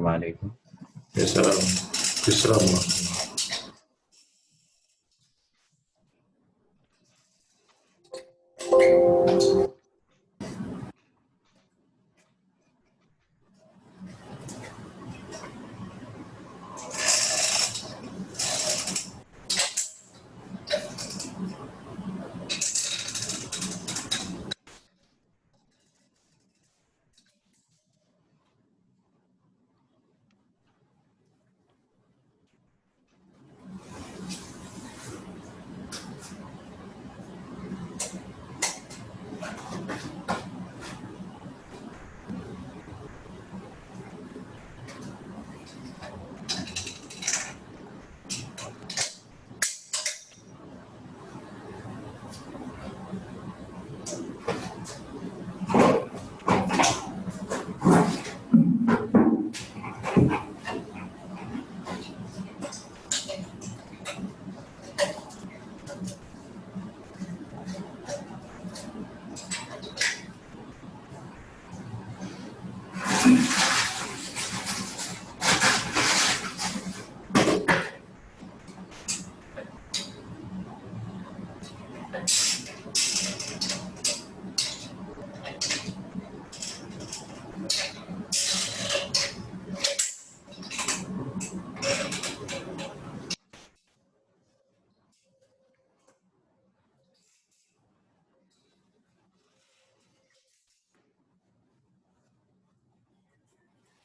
Assalamualaikum. Assalamualaikum.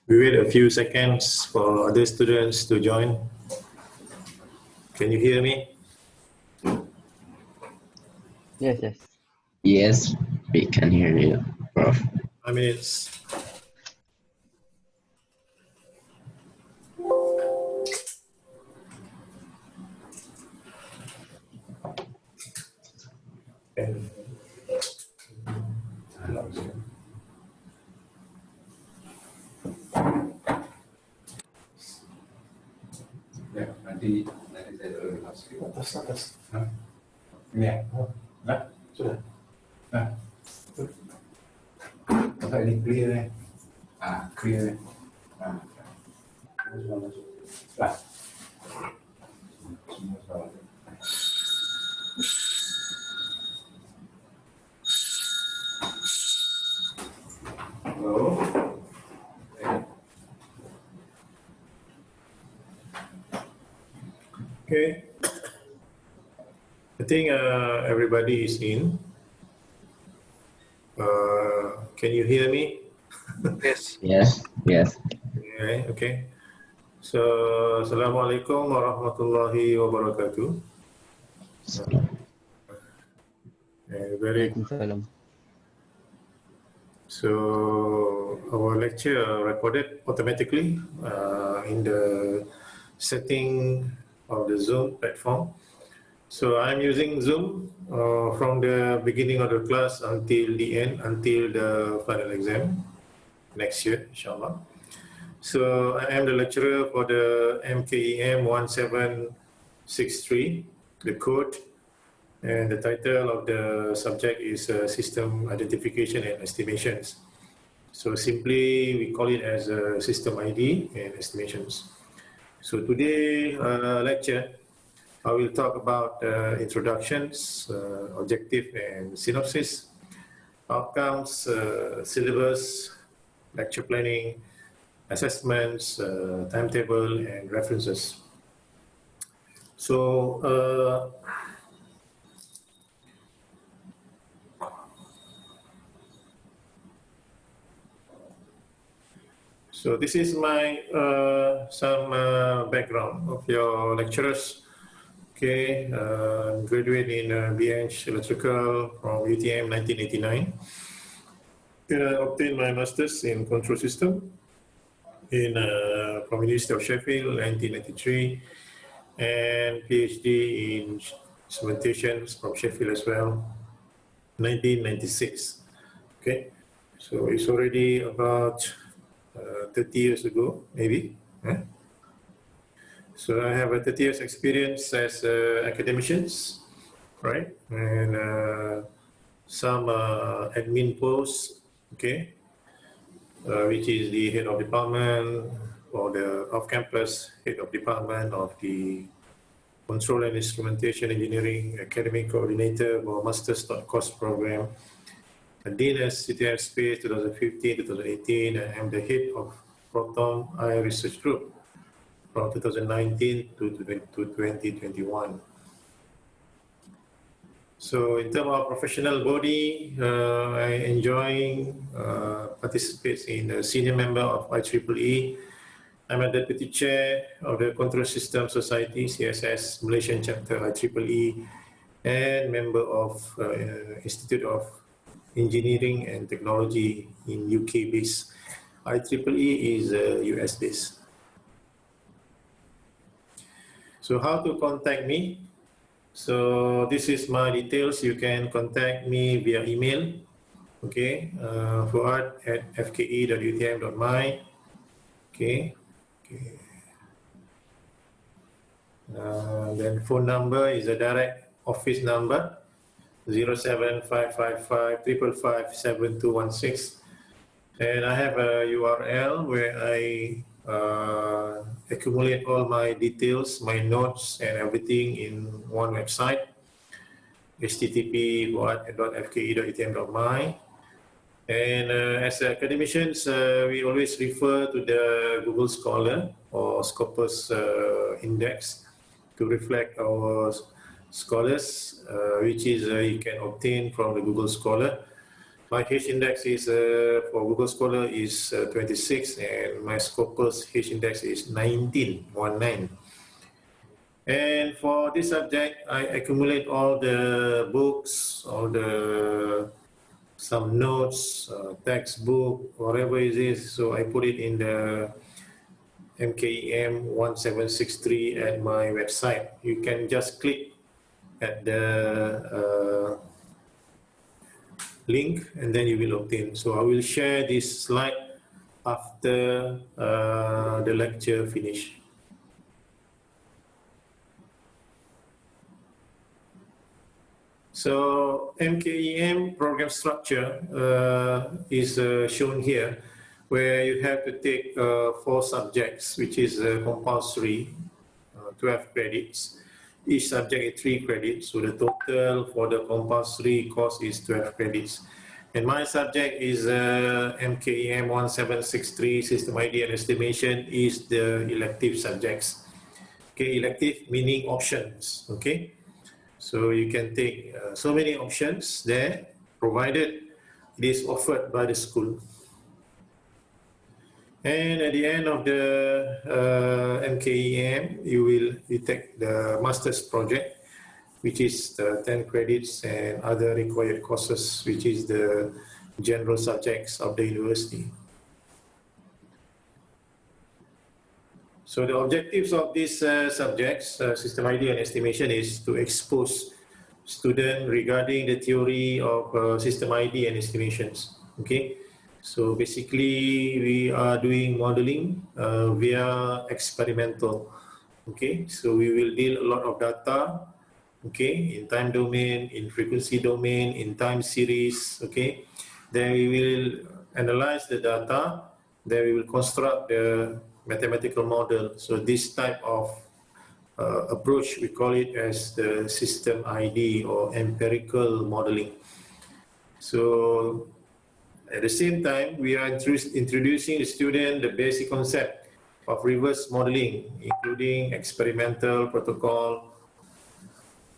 We wait a few seconds for other students to join. Can you hear me? Yes, yes. Yes, we can hear you, Prof. 5 minutes. Ya, nanti saya turun masuk. Atas. Ya, nah, sudah. Nah, apa ini clear ya? Clear. Nah, sudah masuk. Lah. Semua salah. Halo. Okay. I think everybody is in. Can you hear me? Yes. Yes, yes. Okay. So, Assalamualaikum warahmatullahi wabarakatuh. Very good. Waalaikumsalam. So, our lecture recorded automatically in the setting of the Zoom platform. So I'm using Zoom from the beginning of the class until the end, until the final exam next year, inshallah. So I am the lecturer for the MKEM1763, the code, and the title of the subject is System Identification and Estimations. So simply we call it as System ID and Estimations. So today lecture, I will talk about introductions, objective and synopsis, outcomes, syllabus, lecture planning, assessments, timetable, and references. So, this is my some background of your lecturers. Okay, graduate in BH Electrical from UTM 1989. Obtained my master's in control system from University of Sheffield 1993, and PhD in instrumentation from Sheffield as well 1996. Okay, so it's already about 30 years ago, maybe. So I have a 30 years experience as academicians, right? And some admin posts, okay, which is the head of department, or the off-campus head of department of the Control and Instrumentation Engineering Academic Coordinator for Master's Course Program, a Dean at CTF Space 2015-2018, and I'm the head of Proton Eye Research Group from 2019 to 2021. So in terms of professional body, I enjoy participates in a senior member of IEEE. I'm a deputy chair of the Control System Society, CSS, Malaysian chapter IEEE, and member of Institute of Engineering and Technology in UK based. IEEE is US based. So how to contact me? So this is my details. You can contact me via email. Okay, Fuaad@fke.utm.my. Okay. Then phone number is a direct office number 07555 555 7216. And I have a URL where I accumulate all my details, my notes and everything in one website, http://fuaad.fke.utm.my. And as academicians, we always refer to the Google Scholar or Scopus index to reflect our scholars, which is you can obtain from the Google Scholar. My H index is for Google Scholar is 26, and my Scopus H index is 19. And for this subject, I accumulate all the books, all the some notes, textbook, whatever it is. So I put it in the MKEM1763 at my website. You can just click at the link and then you will obtain. So I will share this slide after the lecture finish. So MKEM program structure is shown here, where you have to take 4 subjects, which is compulsory, 12 credits. Each subject is 3 credits, so the total for the compulsory course is 12 credits. And my subject is MKEM1763, System ID and Estimation, is the elective subjects. Okay, elective meaning options, okay? So you can take so many options there, provided it is offered by the school. And at the end of the MKEM, you take the master's project, which is the 10 credits and other required courses, which is the general subjects of the university. So the objectives of these subjects, System ID and Estimation, is to expose students regarding the theory of System ID and Estimations. Okay. So basically, we are doing modeling via experimental. Okay, so we will deal a lot of data. Okay, in time domain, in frequency domain, in time series. Okay, then we will analyze the data. Then we will construct the mathematical model. So this type of approach, we call it as the System ID or empirical modeling. So at the same time, we are introducing the student the basic concept of reverse modeling, including experimental protocol,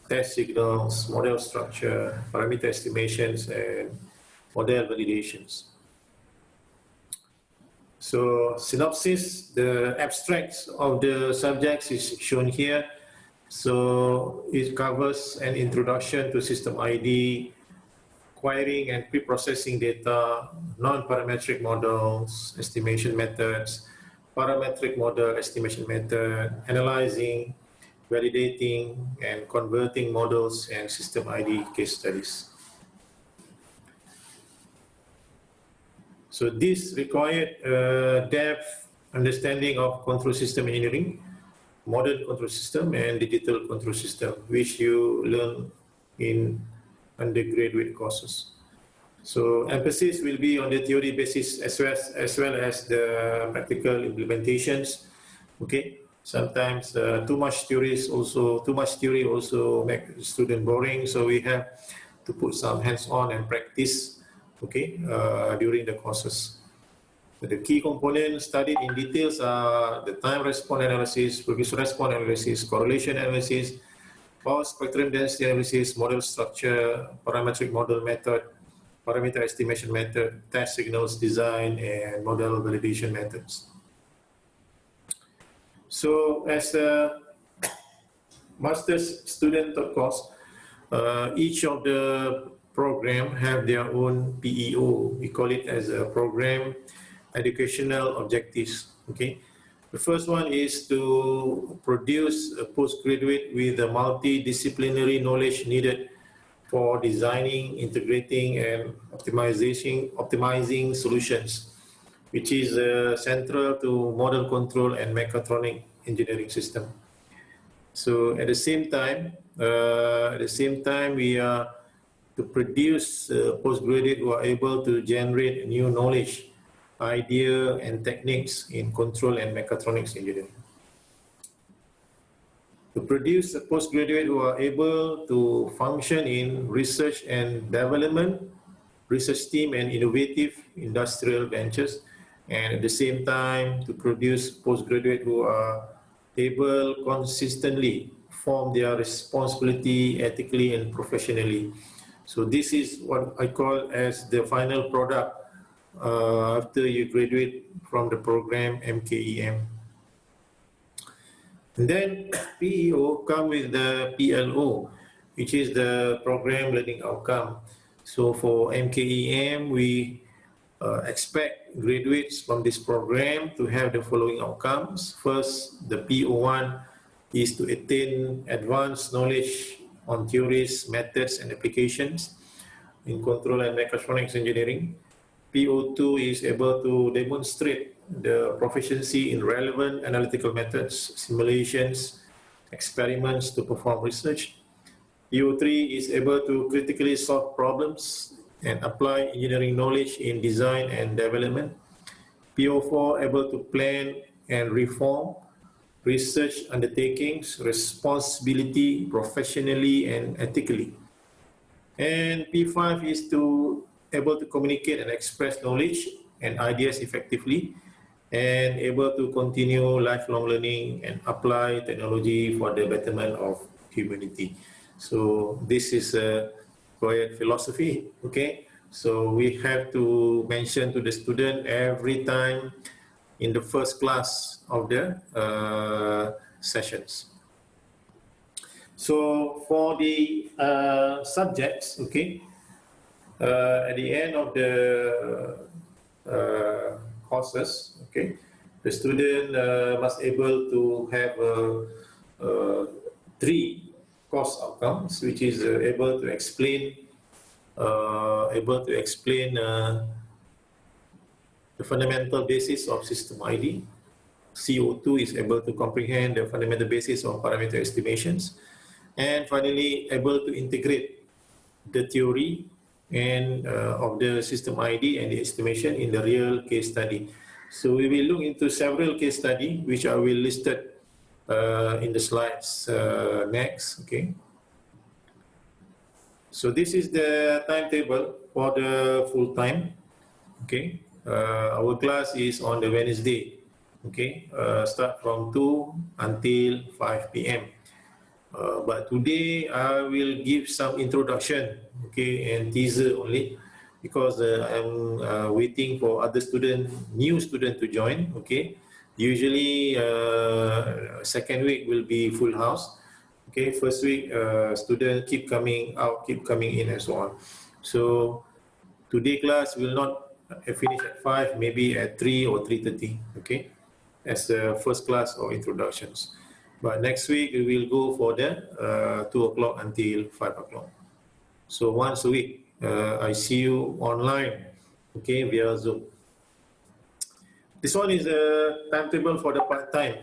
test signals, model structure, parameter estimations, and model validations. So synopsis, the abstracts of the subjects is shown here. So it covers an introduction to System ID, acquiring and pre-processing data, non-parametric models, estimation methods, parametric model estimation method, analyzing, validating, and converting models and System ID case studies. So this required depth understanding of control system engineering, modern control system, and digital control system, which you learn in undergraduate courses. So emphasis will be on the theory basis as well as the practical implementations. Okay. Sometimes too much theory also make student boring. So we have to put some hands-on and practice. Okay, during the courses. The key components studied in details are the time response analysis, previous response analysis, correlation analysis, power spectrum density analysis, model structure, parametric model method, parameter estimation method, test signals design, and model validation methods. So as a master's student, of course, each of the program have their own PEO. We call it as a program educational objectives. Okay, the first one is to produce a postgraduate with the multidisciplinary knowledge needed for designing, integrating, and optimizing solutions, which is central to model control and mechatronic engineering system. So at the same time, we are to produce postgraduate who are able to generate new knowledge, idea, and techniques in control and mechatronics engineering. To produce a postgraduate who are able to function in research and development, research team, and innovative industrial ventures, and at the same time to produce postgraduate who are able consistently form their responsibility ethically and professionally. So this is what I call as the final product after you graduate from the program MKEM. And then PEO come with the PLO, which is the program learning outcome. So for MKEM, we expect graduates from this program to have the following outcomes. First, the PO1 is to attain advanced knowledge on theories, methods, and applications in control and mechatronics engineering. PO2 is able to demonstrate the proficiency in relevant analytical methods, simulations, experiments to perform research. PO3 is able to critically solve problems and apply engineering knowledge in design and development. PO4 able to plan and reform research undertakings, responsibility, professionally and ethically. And P5 is to able to communicate and express knowledge and ideas effectively, and able to continue lifelong learning and apply technology for the betterment of humanity. So this is a quiet philosophy, okay? So we have to mention to the student every time in the first class of the sessions. So for the subjects, okay, at the end of the courses, okay, the student must able to have 3 course outcomes, which is able to explain the fundamental basis of system ID. CO2 is able to comprehend the fundamental basis of parameter estimations, and finally able to integrate the theory and of the system ID and the estimation in the real case study. So we will look into several case study which I will listed in the slides next. Okay. So this is the timetable for the full time. Okay. Our class is on the Wednesday. Okay. Start from 2 until 5 p.m. But today I will give some introduction, okay, and teaser only, because I'm waiting for other new student to join. Okay, usually second week will be full house. Okay, first week student keep coming out, keep coming in, and so on. So today class will not finish at 5, maybe at 3 or 3:30. Okay, as the first class or introductions. But next week we will go for the 2 o'clock until 5 o'clock. So once a week, I see you online, okay, via Zoom. This one is a timetable for the part-time.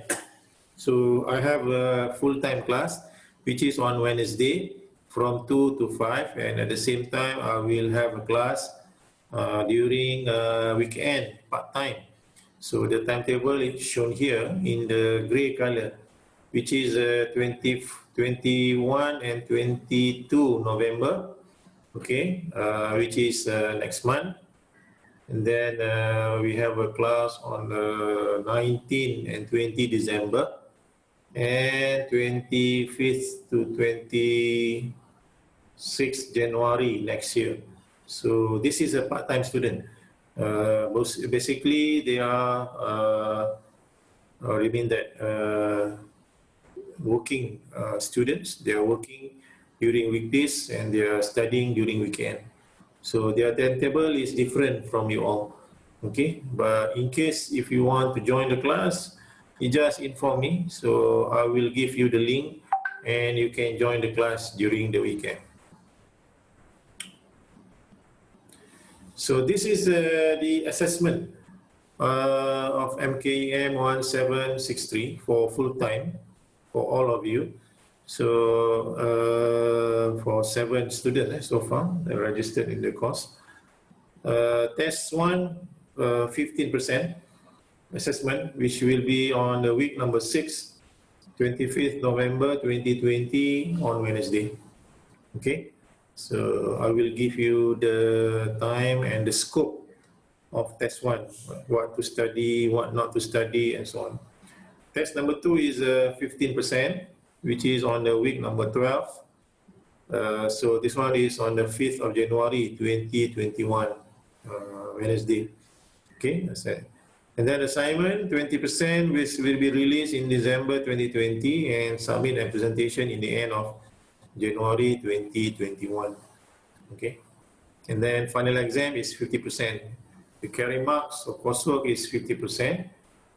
So I have a full-time class, which is on Wednesday from 2 to 5, and at the same time I will have a class during weekend, part-time. So the timetable is shown here in the gray color, which is 21 and 22 November, okay, which is next month. And then we have a class on 19 and 20 December, and 25th to 26th January next year. So this is a part-time student. Basically, they are, I mean that working students. They are working during weekdays and they are studying during weekend. So their timetable is different from you all. Okay, but in case if you want to join the class, you just inform me. So I will give you the link and you can join the class during the weekend. So this is the assessment of MKEM1763 for full time for all of you. So for 7 students so far registered in the course. Test 1, 15% assessment, which will be on the week number 6, 25th November 2020 on Wednesday. Okay, so I will give you the time and the scope of test 1, what to study, what not to study, and so on. Test number 2 is 15%, which is on the week number 12. So this one is on the 5th of January 2021, Wednesday. Okay, that's it. And then assignment, 20%, which will be released in December 2020 and submit a presentation in the end of January 2021. Okay, and then final exam is 50%. The carry marks of coursework is 50%,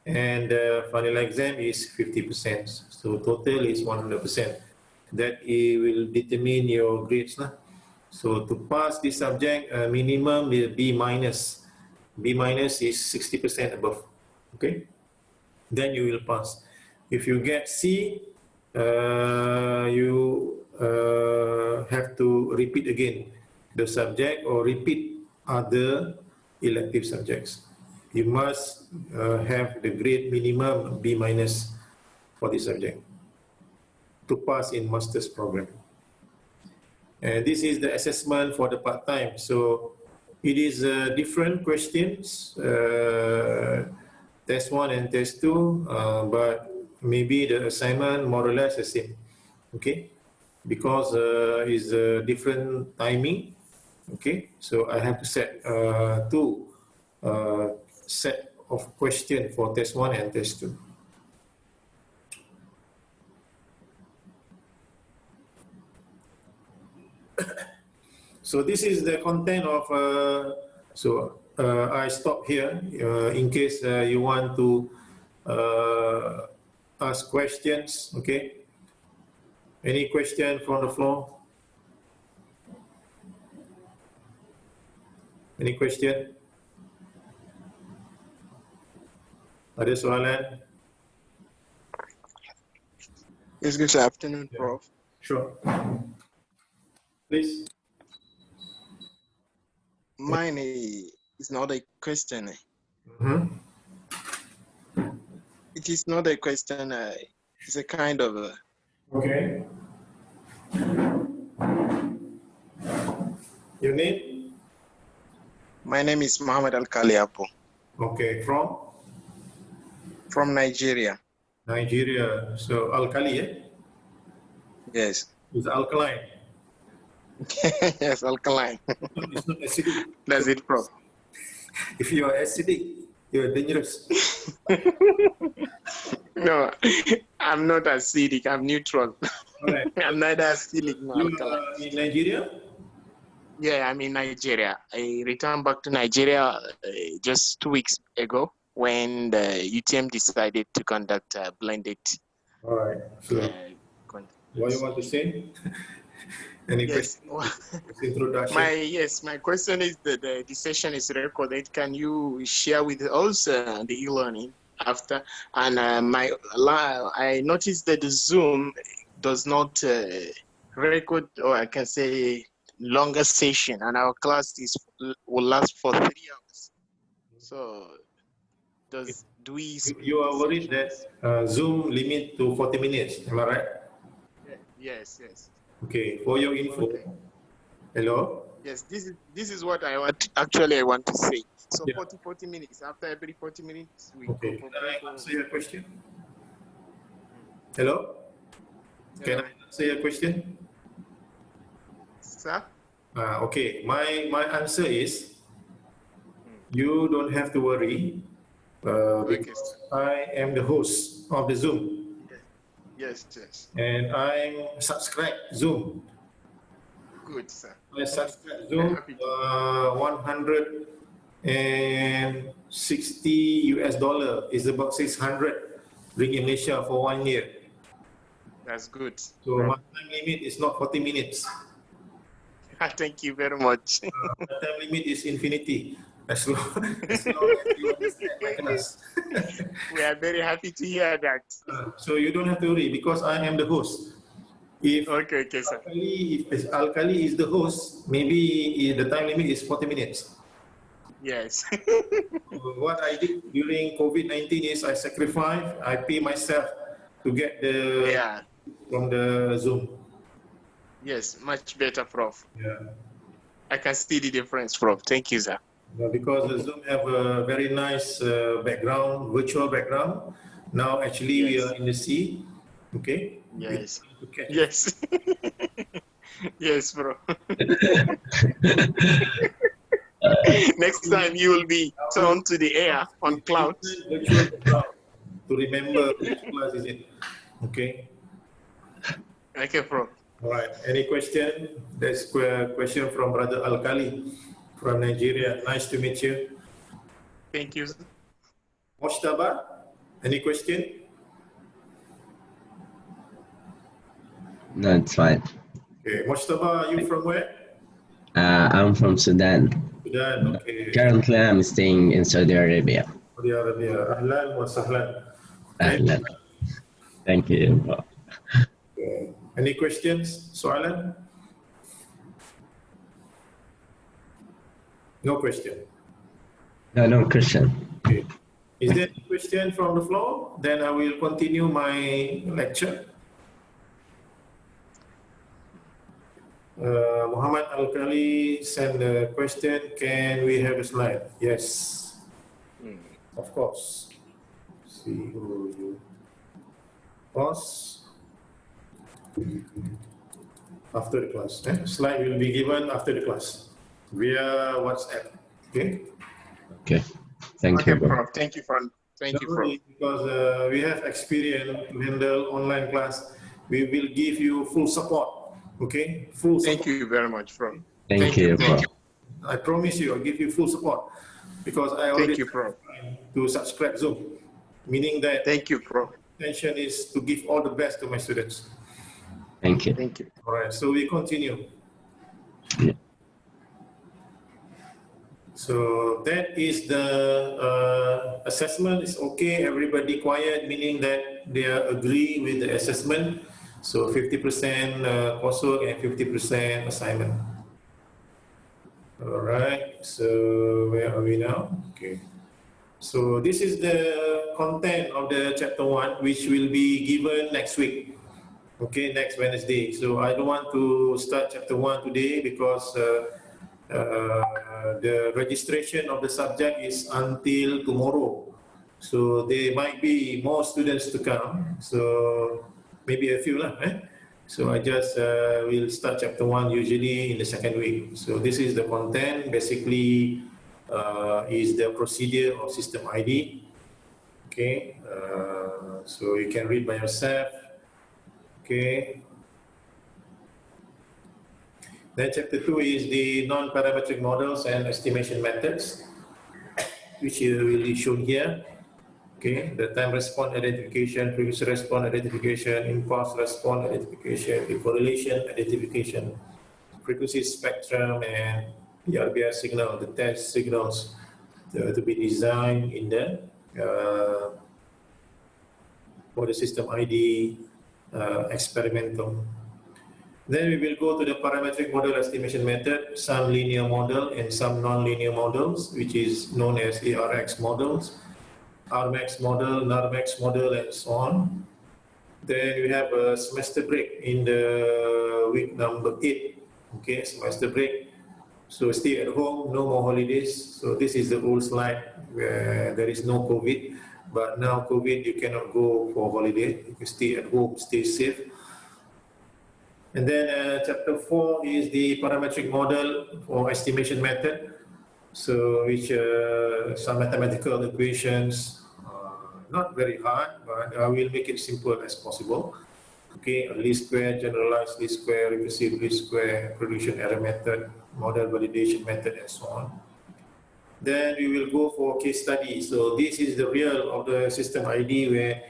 and the final exam is 50%. So total is 100%. That will determine your grades. So to pass this subject, minimum will B minus. B minus is 60% above. Okay, then you will pass. If you get C, you have to repeat again the subject or repeat other elective subjects. You must have the grade minimum B minus for this subject to pass in master's program. And this is the assessment for the part-time. So it is different questions, test 1 and test 2, but maybe the assignment more or less the same. Okay, because it's a different timing. Okay, so I have to set 2 set of questions for test 1 and test 2. So this is the content of, I stop here in case you want to ask questions, okay? Any question from the floor? Any question? Ada soalan? Yes, good afternoon, Prof. Sure. Please. Mine is not a question. It is not a question. It's a kind of a... Okay. Your name? My name is Mohammed Al-Kaliapo. Okay, from? From Nigeria. Nigeria. So alkali, eh? Yes. It's alkaline. Yes, alkaline. It's not acidic. That's it, Prof. If you are acidic, you are dangerous. No, I'm not acidic. I'm neutral. Right. I'm neither acidic nor alkaline. You are in Nigeria? Yeah, I'm in Nigeria. I returned back to Nigeria just 2 weeks ago when the UTM decided to conduct a blended. All right. So, what you want to say? Any yes. Introduction? My question is that the session is recorded. Can you share with us the e-learning after? And I noticed that the Zoom does not record, or I can say longer session, and our class will last for 3 hours. So do we? You are worried that Zoom limit to 40 minutes, am I right? Yes. Okay, for your info. Okay. Hello? Yes, this is what I want to say. So Yeah. 40 minutes. After every 40 minutes, we Okay. go for Can break. I answer your question? Hello? Can I answer your question? Sir? Okay, my answer is you don't have to worry because I am the host of the Zoom. Yes. And I'm subscribed Zoom. Good, sir. I subscribe Zoom 160 US dollar is about 600 ringgit Malaysia for 1 year. That's good. So my time limit is not 40 minutes. Thank you very much. My time limit is infinity. As long as you understand my class. We are very happy to hear that. So you don't have to worry because I am the host. If okay, sir. If Alkali is the host, maybe the time limit is 40 minutes. Yes. What I did during COVID-19 is I sacrificed, I pay myself to get the from the Zoom. Yes, much better, Prof. Yeah. I can see the difference, Prof. Thank you, sir. Because the Zoom have a very nice background, virtual background. Now actually we are in the sea. Okay. Yes. Yes. Yes, bro. Next time you will be thrown to the air on clouds. To remember which class is it. Okay. Okay, bro. All right. Any question? There's a question from Brother Alkali from Nigeria. Nice to meet you. Thank you. Moshtaba, any question? No, it's fine. Okay. Moshtaba, are you from where? I'm from Sudan. Sudan, okay. Currently, I'm staying in Saudi Arabia. Saudi Arabia. Ahlan wa sahlan. Ahlan. Thank you. Okay. Any questions? Soalan? No question. No question. Okay. Is there any question from the floor? Then I will continue my lecture. Muhammad Al-Kali sent a question. Can we have a slide? Yes. Of course. See who you. Pause. After the class. Slide will be given after the class via WhatsApp. Okay. Okay. Thank you, bro. Prof. Thank you, Prof. Because we have experience to handle online class, we will give you full support. Okay. Full support. Thank you very much, Prof. Thank you, bro. I promise you, I'll give you full support because I already to subscribe Zoom, meaning that. Thank you, Prof. Intention is to give all the best to my students. Thank you. Thank you. All right, so we continue. Yeah. So that is the assessment. Is okay. Everybody quiet, meaning that they agree with the assessment. So 50% coursework and 50% assignment. All right. So where are we now? Okay. So this is the content of the chapter 1, which will be given next week. Okay, next Wednesday. So I don't want to start chapter 1 today because the registration of the subject is until tomorrow. So there might be more students to come. So maybe a few lah. So I just will start chapter 1 usually in the second week. So this is the content. Basically, is the procedure of system ID. Okay, so you can read by yourself. Okay. Then chapter 2 is the non-parametric models and estimation methods, which will be shown here. Okay, the time response identification, previous response identification, impulse response identification, the correlation identification, frequency spectrum, and the RBI signal, the test signals to be designed in the for the system ID experimental. Then we will go to the parametric model estimation method, some linear model and some non-linear models, which is known as ARX models, RMAX model, NARMAX model, and so on. Then we have a semester break in the week number 8, okay, semester break. So stay at home, no more holidays. So this is the old slide where there is no COVID, but now COVID, you cannot go for holiday. You can stay at home, stay safe. And then chapter 4 is the parametric model for estimation method. So which some mathematical equations, not very hard, but I will make it simple as possible. Okay, least square, generalized least square, recursive least square, prediction error method, model validation method, and so on. Then we will go for case study. So this is the real of the system ID, where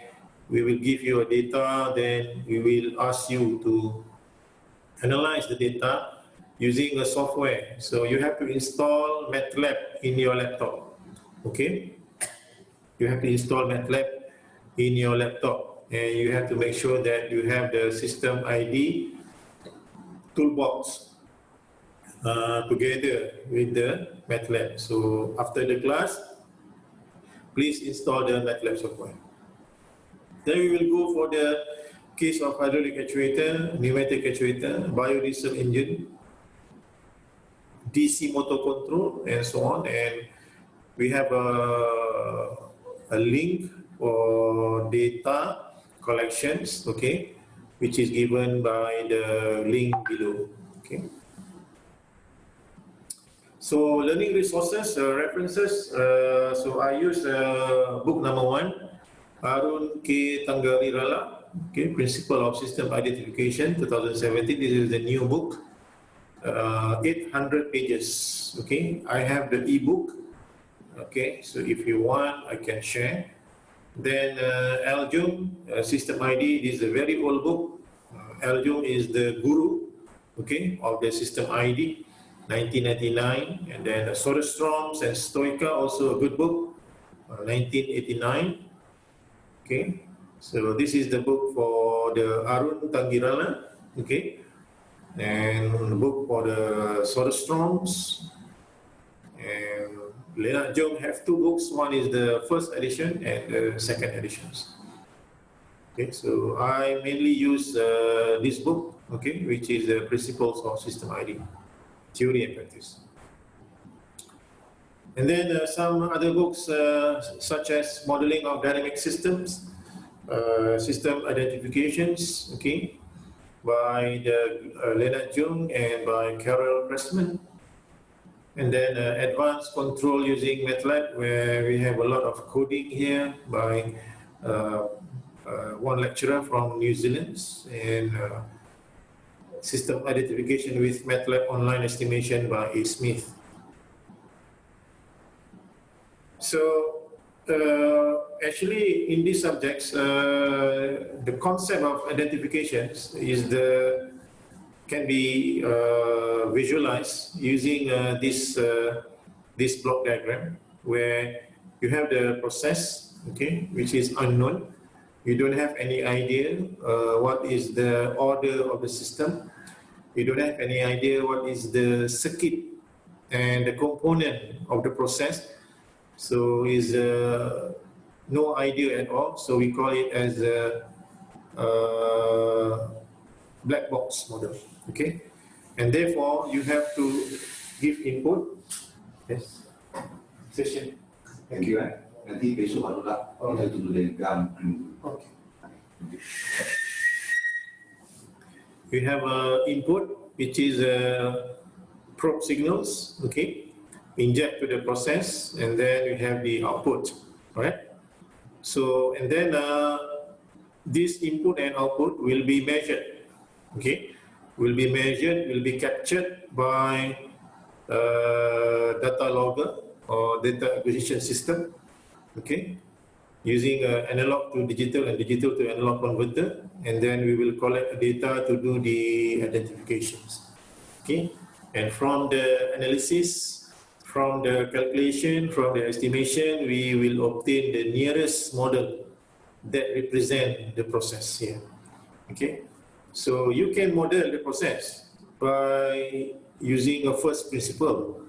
we will give you a data, then we will ask you to analyze the data using a software. So you have to install MATLAB in your laptop. Okay, you have to install MATLAB in your laptop, and you have to make sure that you have the system ID toolbox together with the MATLAB. So after the class, please install the MATLAB software. Then we will go for the case of hydraulic actuator, pneumatic actuator, biodiesel engine, DC motor control, and so on. And we have a link for data collections, okay, which is given by the link below. Okay. So learning resources, references. So I use book number 1, Arun K. Tanggarirala. Okay, Principle of System Identification, 2017. This is the new book, 800 pages. Okay, I have the ebook. Okay, so if you want, I can share. Then Aljum, System ID. This is a very old book. Aljum is the guru, okay, of the System ID, 1999. And then Soderstrom's and Stoica, also a good book, 1989. Okay. So this is the book for the Arun Tanggarirala, okay, and the book for the Soderstrom's. And Leonard Jung have 2 books. One is the first edition and the second editions. Okay, so I mainly use this book, okay, which is the Principles of System ID, Theory and Practice. And then some other books such as Modeling of Dynamic Systems, System Identifications, okay, by the Leonard Jung and by Carol Pressman. And then Advanced Control using MATLAB, where we have a lot of coding here by one lecturer from New Zealand, and System Identification with MATLAB Online Estimation by A. Smith. So actually, in these subjects, the concept of identifications can be visualized using this block diagram, where you have the process, okay, which is unknown. You don't have any idea what is the order of the system. You don't have any idea what is the circuit and the component of the process. So is no idea at all. So we call it as a black box model. Okay, and therefore you have to give input. Yes. Session. Thank you. Nanti besok barulah kita tunggu diagram. Okay. We have input, which is probe signals. Okay, inject to the process, and then we have the output. All right. So and then this input and output will be measured. Okay, will be measured, will be captured by data logger or data acquisition system. Okay, using analog to digital and digital to analog converter, and then we will collect data to do the identifications. Okay, and from the analysis, from the calculation, from the estimation, we will obtain the nearest model that represent the process here. Okay, So you can model the process by using a first principle,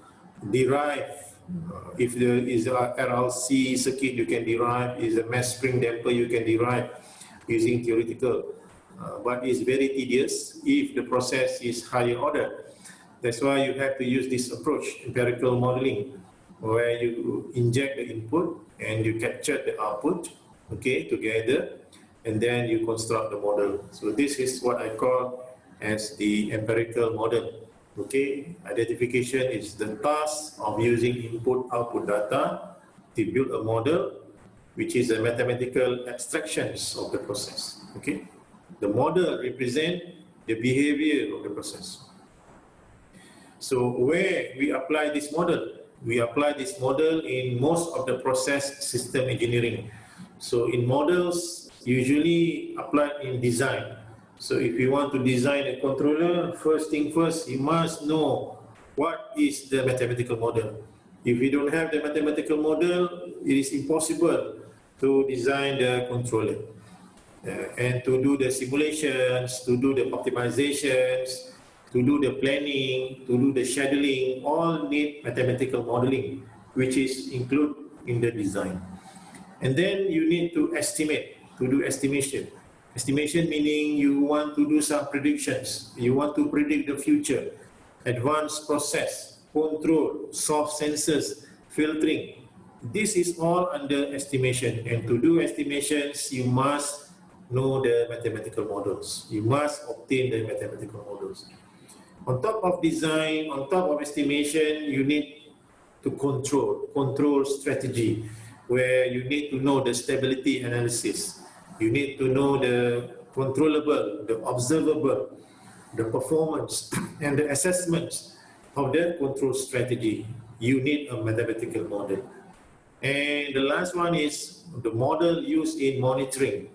derive. If there is a RLC circuit, you can derive. Is a mass spring damper, you can derive using theoretical. But it's very tedious if the process is higher order. That's why you have to use this approach, empirical modeling, where you inject the input and you capture the output, okay, together, and then you construct the model. So this is what I call as the empirical model. Okay, identification is the task of using input-output data to build a model, which is a mathematical abstractions of the process. Okay, the model represents the behavior of the process. So where we apply this model? We apply this model in most of the process system engineering. So in models, usually applied in design. So if you want to design a controller, first thing first, you must know what is the mathematical model. If you don't have the mathematical model, it is impossible to design the controller. And to do the simulations, to do the optimizations, to do the planning, to do the scheduling, all need mathematical modeling, which is included in the design. And then you need to estimate, to do estimation. Estimation meaning you want to do some predictions. You want to predict the future, advanced process, control, soft sensors, filtering. This is all under estimation. And to do estimations, you must know the mathematical models. You must obtain the mathematical models. On top of design, on top of estimation, you need to control strategy, where you need to know the stability analysis. You need to know the controllable, the observable, the performance, and the assessments of the control strategy. You need a mathematical model. And the last one is the model used in monitoring.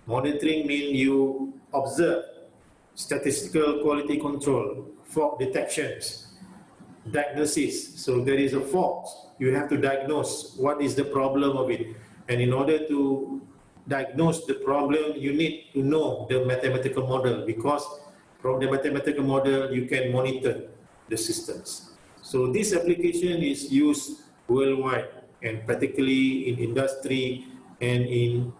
Monitoring means you observe statistical quality control, fault detections, diagnosis. So there is a fault, you have to diagnose what is the problem of it. And in order to diagnose the problem, you need to know the mathematical model, because from the mathematical model, you can monitor the systems. So this application is used worldwide, and particularly in industry and in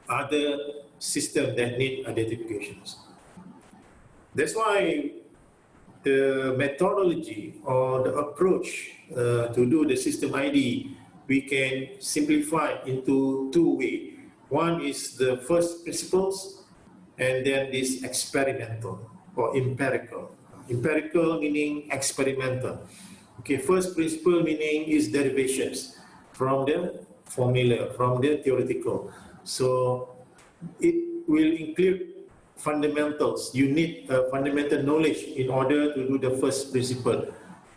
other systems that need identifications. That's why the methodology or the approach to do the system ID, we can simplify into two ways. One is the first principles, and then this experimental or empirical. Empirical meaning experimental. Okay, first principle meaning is derivations from the formula, from the theoretical. So it will include fundamentals. You need fundamental knowledge in order to do the first principle.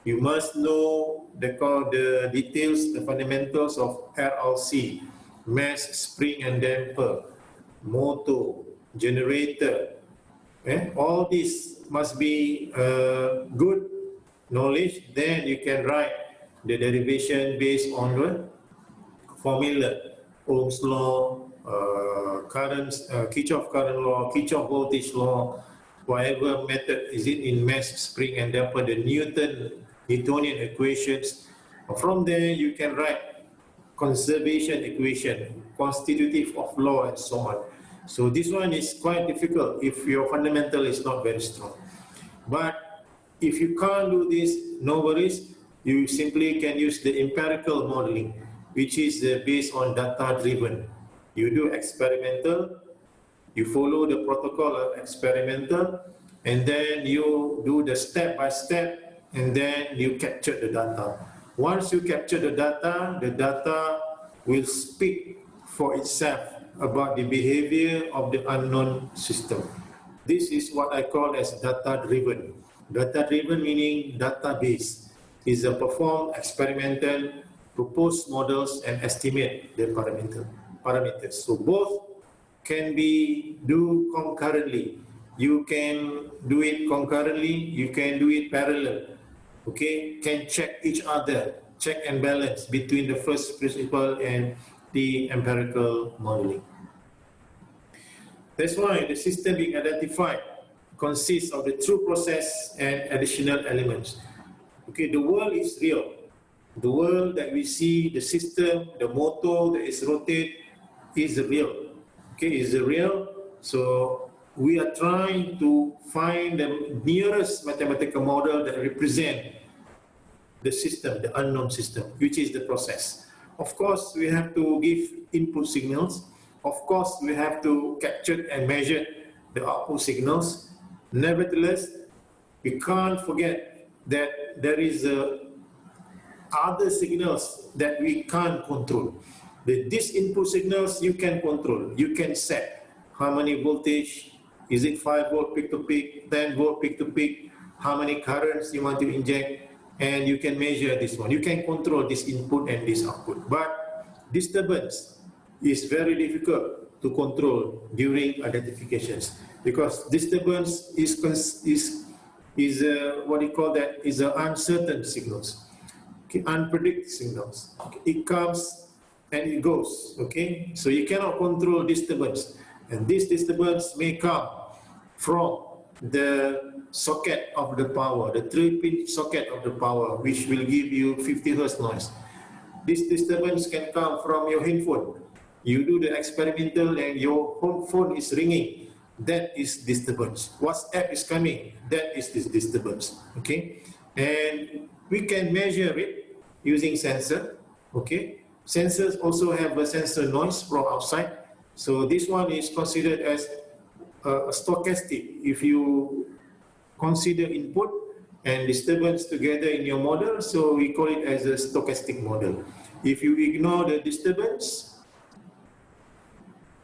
You must know the details, the fundamentals of RLC, mass, spring and damper, motor, generator. All this must be good knowledge. Then you can write the derivation based on the formula, Ohm's law, Kirchhoff current law, Kirchhoff voltage law, whatever method is it in mass, spring and damper, the Newtonian equations. From there you can write conservation equation, constitutive of law and so on. So this one is quite difficult if your fundamental is not very strong. But if you can't do this, no worries, you simply can use the empirical modeling, which is based on data-driven. You do experimental, you follow the protocol of experimental, and then you do the step-by-step, and then you capture the data. Once you capture the data will speak for itself about the behavior of the unknown system. This is what I call as data-driven. Data-driven meaning database is a perform experimental, propose models, and estimate the parameters. So both can be do concurrently. You can do it concurrently, you can do it parallel. Okay, can check each other, check and balance between the first principle and the empirical modeling. That's why the system being identified consists of the true process and additional elements. Okay, the world is real. The world that we see, the system, the motor that is rotated is real. Okay, is real. So we are trying to find the nearest mathematical model that represent the system, the unknown system, which is the process. Of course, we have to give input signals. Of course, we have to capture and measure the output signals. Nevertheless, we can't forget that there is other signals that we can't control. These input signals you can control. You can set how many voltage, is it 5 volt peak to peak, 10 volt peak to peak, how many currents you want to inject, and you can measure this one. You can control this input and this output. But disturbance is very difficult to control during identifications, because disturbance is what you call that is uncertain signals, okay, unpredictable signals. Okay. It comes and it goes. Okay, so you cannot control disturbance, and this disturbance may come from the socket of the power, the 3-pin socket of the power, which will give you 50 Hz noise. This disturbance can come from your handphone. You do the experimental and your home phone is ringing. That is disturbance. WhatsApp is coming. That is this disturbance. Okay, and we can measure it using sensor. Okay, sensors also have a sensor noise from outside. So this one is considered as a stochastic. If you consider input and disturbance together in your model, so we call it as a stochastic model. If you ignore the disturbance,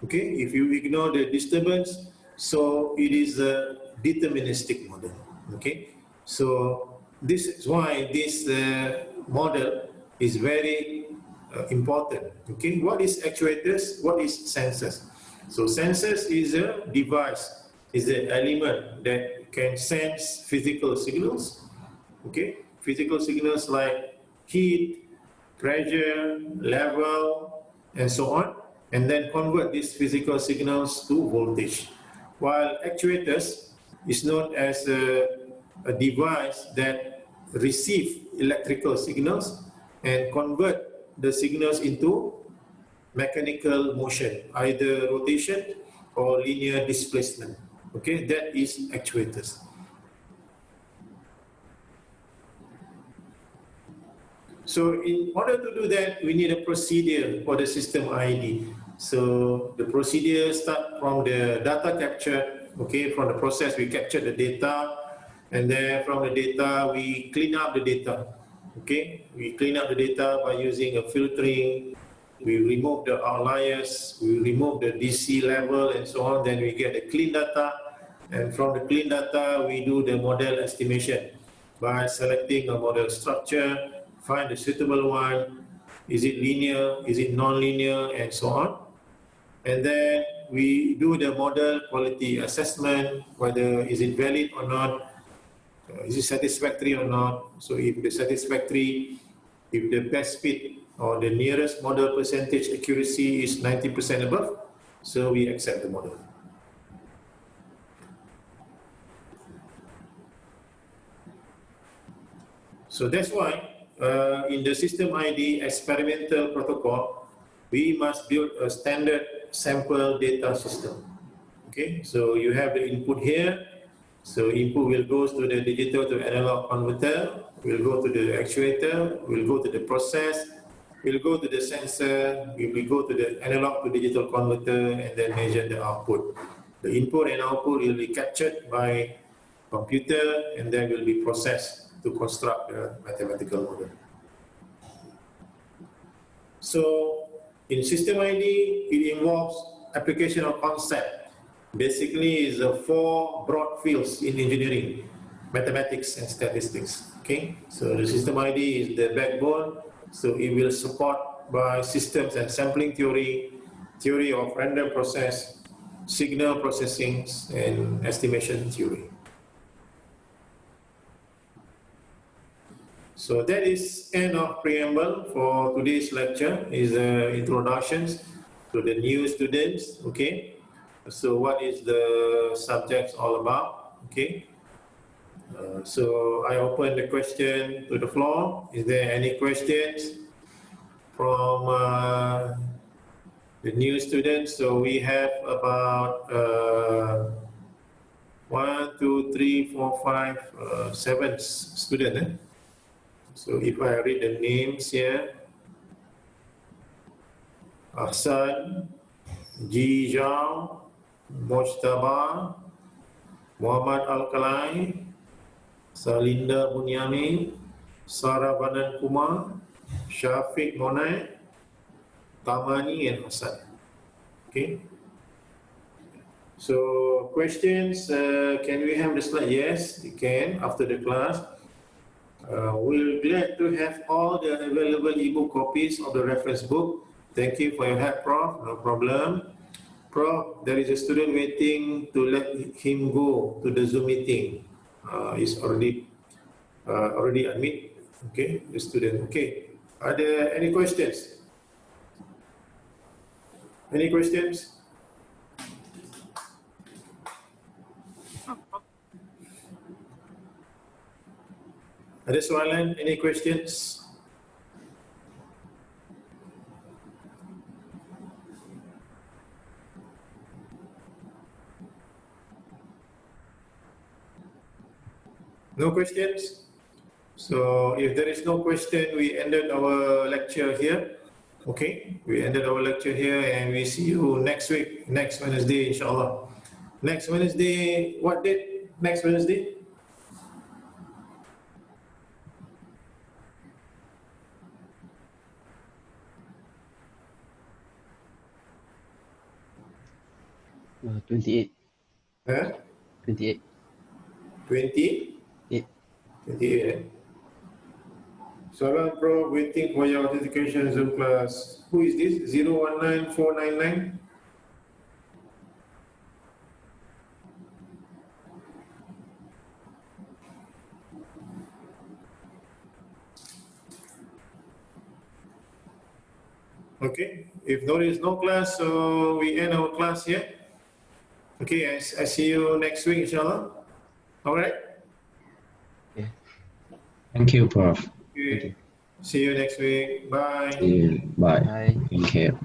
okay, if you ignore the disturbance, so it is a deterministic model. Okay, so this is why this model is very important. Okay, what is actuators? What is sensors? So sensors is a device, is an element that can sense physical signals. Okay, physical signals like heat, pressure, level, and so on, and then convert these physical signals to voltage. While actuators is known as a device that receive electrical signals and convert the signals into mechanical motion, either rotation or linear displacement. Okay, that is actuators. So in order to do that, we need a procedure for the system ID. So the procedure starts from the data capture. Okay, from the process we capture the data, and then from the data we clean up the data. Okay, we clean up the data by using a filtering. We remove the outliers, we remove the DC level and so on, then we get the clean data, and from the clean data we do the model estimation by selecting a model structure, find the suitable one, is it linear, is it non-linear, and so on. And then we do the model quality assessment, whether is it valid or not, is it satisfactory or not. So if the satisfactory, if the best fit or the nearest model percentage accuracy is 90% above, so we accept the model. So that's why in the system ID experimental protocol, we must build a standard sample data system. Okay, so you have the input here. So input will go to the digital to analog converter, will go to the actuator, will go to the process, will go to the sensor, we will go to the analog to digital converter, and then measure the output. The input and output will be captured by computer and then will be processed to construct the mathematical model. So in system ID, it involves application of concept. Basically, is 4 broad fields in engineering: mathematics and statistics. Okay, so the system ID is the backbone. So it will support by systems and sampling theory, theory of random process, signal processing, and estimation theory. So that is end of preamble for today's lecture. Is introductions to the new students. Okay, So what is the subject all about? Okay. So I open the question to the floor. Is there any questions from the new students? So we have about 1, 2, 3, 4, 5, 7 students. So if I read the names here, Ahsan, Ji Zhao, Mojtaba, Muhammad Al-Kalai, Salinda Bunyamin, Saravanan Kumar, Syafiq Monai, Tamani, and Hassan. Okay. So questions, can we have the slide? Yes, you can after the class. We're glad to have all the available ebook copies of the reference book. Thank you for your help, Prof. No problem. Prof, there is a student waiting to let him go to the Zoom meeting. He's already admit. Okay, the student. Okay. Are there any questions? Any questions? Ada soalan? Any questions? No questions? So if there is no question, we ended our lecture here. Okay, we ended our lecture here and we see you next week, next Wednesday, inshallah. Next Wednesday, what date? Next Wednesday? Uh, 28. Huh? 28. 20? 8. 28. Salam, Prof. Waiting for your authentication Zoom class. Who is this? 019499? Okay, if there is no class, so we end our class here. Okay, I see you next week, inshallah. All right? Yeah. Thank you, Prof. Okay. See you next week. Bye. See you. Bye. Bye. Thank you.